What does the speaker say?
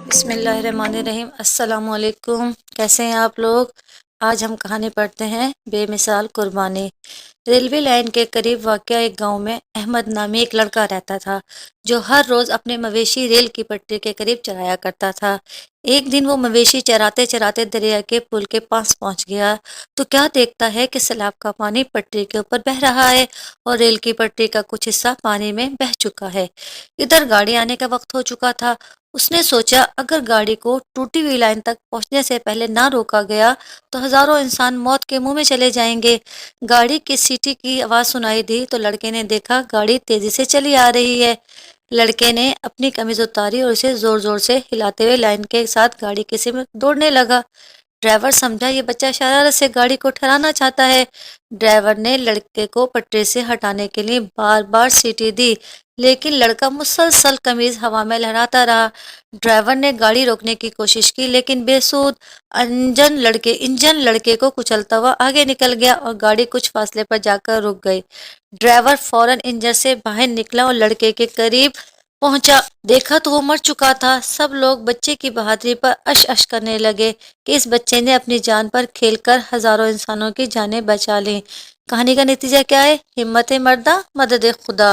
بسم اللہ الرحمن الرحیم۔ السلام علیکم، کیسے ہیں آپ لوگ؟ آج ہم کہانی پڑھتے ہیں بے مثال قربانی۔ ریلوے لائن کے قریب واقع ایک گاؤں میں احمد نامی ایک لڑکا رہتا تھا جو ہر روز اپنے مویشی ریل کی پٹری کے قریب چرایا کرتا تھا۔ ایک دن وہ مویشی چراتے چراتے دریا کے پل کے پاس پہنچ گیا تو کیا دیکھتا ہے کہ سیلاب کا پانی پٹری کے اوپر بہہ رہا ہے اور ریل کی پٹری کا کچھ حصہ پانی میں بہہ چکا ہے۔ ادھر گاڑی آنے کا وقت ہو چکا تھا۔ اس نے سوچا اگر گاڑی کو ٹوٹی ہوئی لائن تک پہنچنے سے پہلے نہ روکا گیا تو ہزاروں انسان موت کے منہ میں چلے جائیں گے۔ گاڑی کی سیٹی کی آواز سنائی دی تو لڑکے نے دیکھا گاڑی تیزی سے چلی آ رہی ہے۔ لڑکے نے اپنی قمیض اتاری اور اسے زور زور سے ہلاتے ہوئے لائن کے ساتھ گاڑی کی سمت دوڑنے لگا۔ ڈرائیور سمجھا یہ بچہ شرارت سے گاڑی کو ٹھہرانا چاہتا ہے۔ ڈرائیور نے لڑکے کو پٹری سے ہٹانے کے لیے بار بار سیٹی دی لیکن لڑکا مسلسل قمیض ہوا میں لہراتا رہا۔ ڈرائیور نے گاڑی روکنے کی کوشش کی لیکن بے سود۔ انجن لڑکے کو کچلتا ہوا آگے نکل گیا اور گاڑی کچھ فاصلے پر جا کر رک گئی۔ ڈرائیور فوراً انجن سے باہر نکلا اور لڑکے کے قریب پہنچا۔ دیکھا تو وہ مر چکا تھا۔ سب لوگ بچے کی بہادری پر اش اش کرنے لگے کہ اس بچے نے اپنی جان پر کھیل کر ہزاروں انسانوں کی جانیں بچا لیں۔ کہانی کا نتیجہ کیا ہے؟ ہمت مردہ، مدد خدا۔